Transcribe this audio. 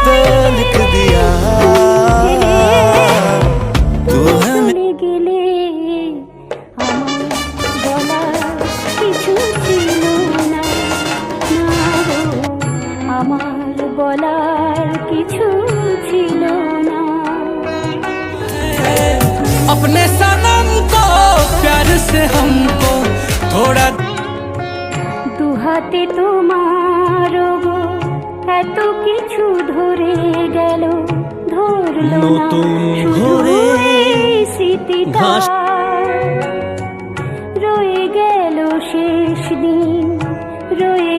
तो लिख दिया तू है চলে গেলে আমার বলার কিছু ছিল না, না গো, আমার বলার কিছু ছিল না। अपने सनम को प्यार से हमको थोड़ा দুহাতে তোমার গো এত কিছু ধরে গেল, ধরলো না নতুন শুধু ভোরে এই স্মৃতিটা। ঘাস